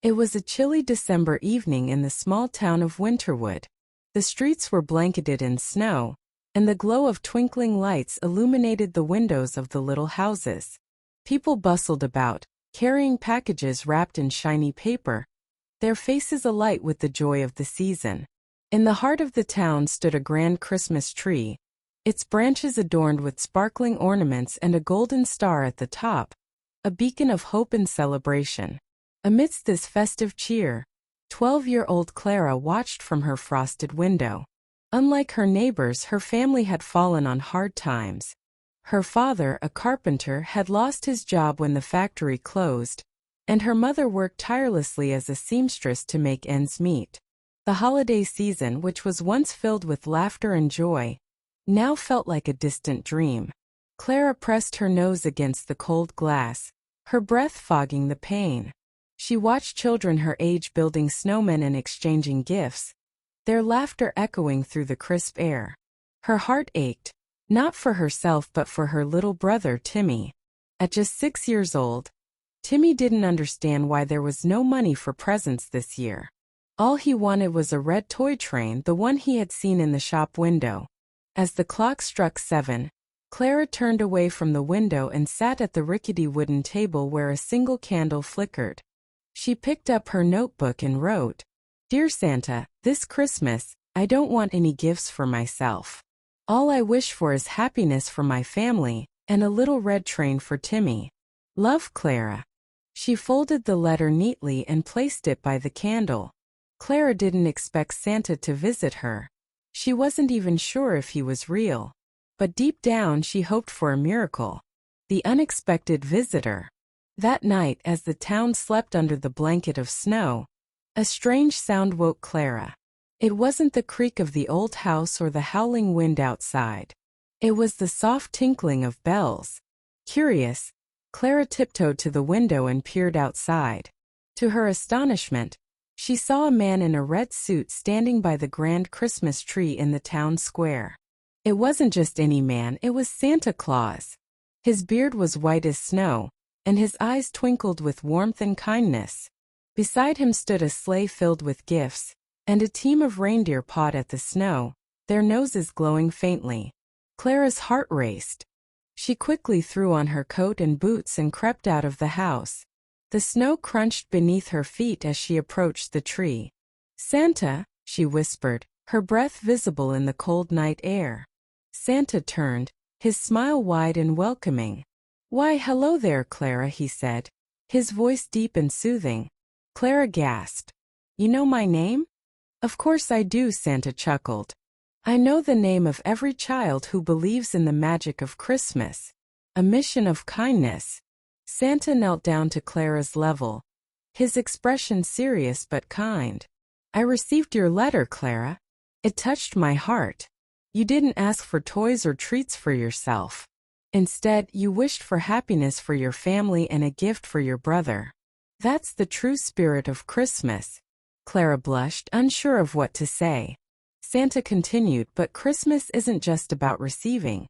It was a chilly December evening in the small town of Winterwood. The streets were blanketed in snow, and the glow of twinkling lights illuminated the windows of the little houses. People bustled about, carrying packages wrapped in shiny paper, their faces alight with the joy of the season. In the heart of the town stood a grand Christmas tree, its branches adorned with sparkling ornaments and a golden star at the top, a beacon of hope and celebration. Amidst this festive cheer, 12-year-old Clara watched from her frosted window. Unlike her neighbors, her family had fallen on hard times. Her father, a carpenter, had lost his job when the factory closed, and her mother worked tirelessly as a seamstress to make ends meet. The holiday season, which was once filled with laughter and joy, now felt like a distant dream. Clara pressed her nose against the cold glass, her breath fogging the pain. She watched children her age building snowmen and exchanging gifts, their laughter echoing through the crisp air. Her heart ached, not for herself but for her little brother Timmy. At just 6 years old, Timmy didn't understand why there was no money for presents this year. All he wanted was a red toy train, the one he had seen in the shop window. As the clock struck 7, Clara turned away from the window and sat at the rickety wooden table where a single candle flickered. She picked up her notebook and wrote, "Dear Santa, this Christmas, I don't want any gifts for myself. All I wish for is happiness for my family, and a little red train for Timmy. Love, Clara." She folded the letter neatly and placed it by the candle. Clara didn't expect Santa to visit her. She wasn't even sure if he was real. But deep down she hoped for a miracle. The unexpected visitor. That night, as the town slept under the blanket of snow, a strange sound woke Clara. It wasn't the creak of the old house or the howling wind outside. It was the soft tinkling of bells. Curious, Clara tiptoed to the window and peered outside. To her astonishment, she saw a man in a red suit standing by the grand Christmas tree in the town square. It wasn't just any man, it was Santa Claus. His beard was white as snow, and his eyes twinkled with warmth and kindness. Beside him stood a sleigh filled with gifts, and a team of reindeer pawed at the snow, their noses glowing faintly. Clara's heart raced. She quickly threw on her coat and boots and crept out of the house. The snow crunched beneath her feet as she approached the tree. "Santa," she whispered, her breath visible in the cold night air. Santa turned, his smile wide and welcoming. "Why, hello there, Clara," he said, his voice deep and soothing. Clara gasped. "You know my name?" "Of course I do," Santa chuckled. "I know the name of every child who believes in the magic of Christmas. A mission of kindness." Santa knelt down to Clara's level, his expression serious but kind. "I received your letter, Clara. It touched my heart. You didn't ask for toys or treats for yourself. Instead, you wished for happiness for your family and a gift for your brother. That's the true spirit of Christmas." Clara blushed, unsure of what to say. Santa continued, "But Christmas isn't just about receiving.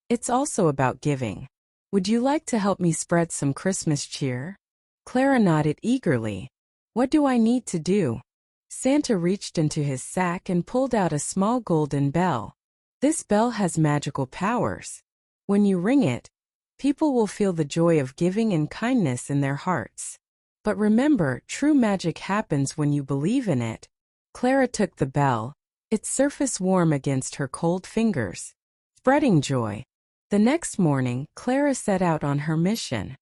It's also about giving. Would you like to help me spread some Christmas cheer?" Clara nodded eagerly. "What do I need to do?" Santa reached into his sack and pulled out a small golden bell. "This bell has magical powers. When you ring it, people will feel the joy of giving and kindness in their hearts. But remember, true magic happens when you believe in it." Clara took the bell, its surface warm against her cold fingers, spreading joy. The next morning, Clara set out on her mission.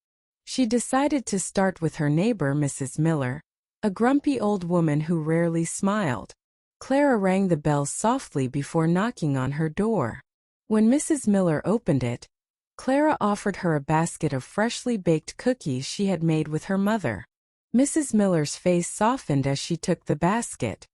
She decided to start with her neighbor, Mrs. Miller, a grumpy old woman who rarely smiled. Clara rang the bell softly before knocking on her door. When Mrs. Miller opened it, Clara offered her a basket of freshly baked cookies she had made with her mother. Mrs. Miller's face softened as she took the basket.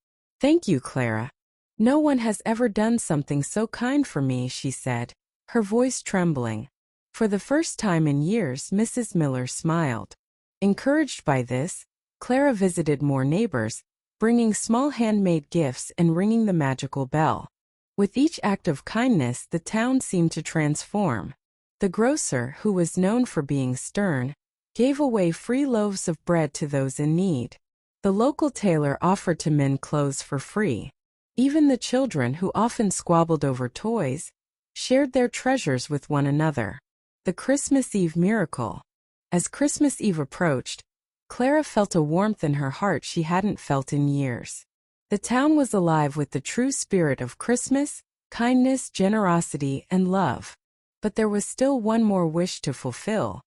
"Thank you, Clara. No one has ever done something so kind for me," she said, her voice trembling. For the first time in years, Mrs. Miller smiled. Encouraged by this, Clara visited more neighbors, bringing small handmade gifts and ringing the magical bell. With each act of kindness, the town seemed to transform. The grocer, who was known for being stern, gave away free loaves of bread to those in need. The local tailor offered to mend clothes for free. Even the children, who often squabbled over toys, shared their treasures with one another. The Christmas Eve miracle. As Christmas Eve approached, Clara felt a warmth in her heart she hadn't felt in years. The town was alive with the true spirit of Christmas, kindness, generosity, and love. But there was still one more wish to fulfill.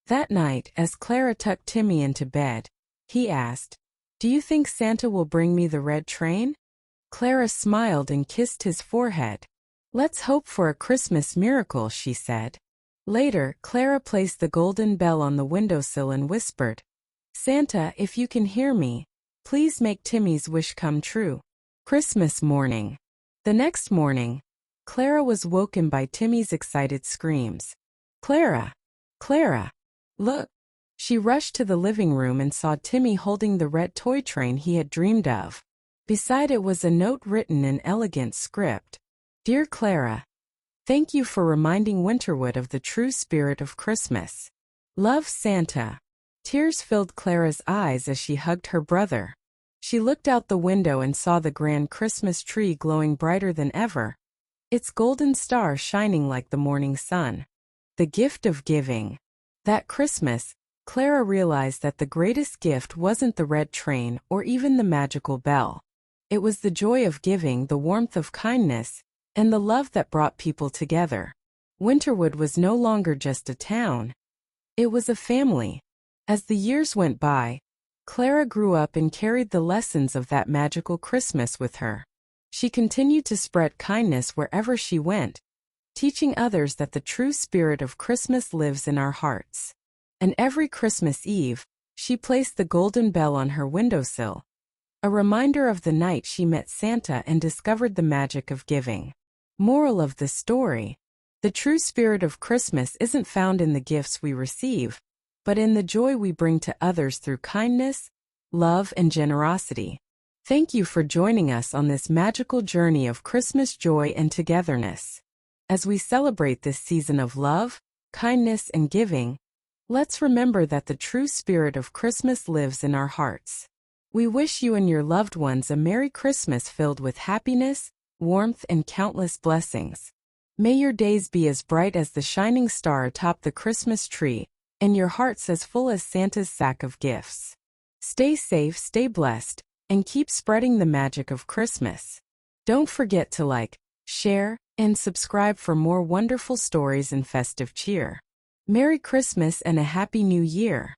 That night, as Clara tucked Timmy into bed, he asked, "Do you think Santa will bring me the red train?" Clara smiled and kissed his forehead. "Let's hope for a Christmas miracle," she said. Later, Clara placed the golden bell on the windowsill and whispered, "Santa, if you can hear me, please make Timmy's wish come true." Christmas morning. The next morning, Clara was woken by Timmy's excited screams. "Clara! Clara! Look!" She rushed to the living room and saw Timmy holding the red toy train he had dreamed of. Beside it was a note written in elegant script. "Dear Clara, thank you for reminding Winterwood of the true spirit of Christmas. Love, Santa." Tears filled Clara's eyes as she hugged her brother. She looked out the window and saw the grand Christmas tree glowing brighter than ever, its golden star shining like the morning sun. The gift of giving. That Christmas, Clara realized that the greatest gift wasn't the red train or even the magical bell. It was the joy of giving, the warmth of kindness, and the love that brought people together. Winterwood was no longer just a town. It was a family. As the years went by, Clara grew up and carried the lessons of that magical Christmas with her. She continued to spread kindness wherever she went, teaching others that the true spirit of Christmas lives in our hearts. And every Christmas Eve, she placed the golden bell on her windowsill, a reminder of the night she met Santa and discovered the magic of giving. Moral of the story: the true spirit of Christmas isn't found in the gifts we receive, but in the joy we bring to others through kindness, love, and generosity. Thank you for joining us on this magical journey of Christmas joy and togetherness. As we celebrate this season of love, kindness, and giving, let's remember that the true spirit of Christmas lives in our hearts. We wish you and your loved ones a Merry Christmas filled with happiness, warmth, and countless blessings. May your days be as bright as the shining star atop the Christmas tree, and your hearts as full as Santa's sack of gifts. Stay safe, stay blessed, and keep spreading the magic of Christmas. Don't forget to like, share, and subscribe for more wonderful stories and festive cheer. Merry Christmas and a Happy New Year!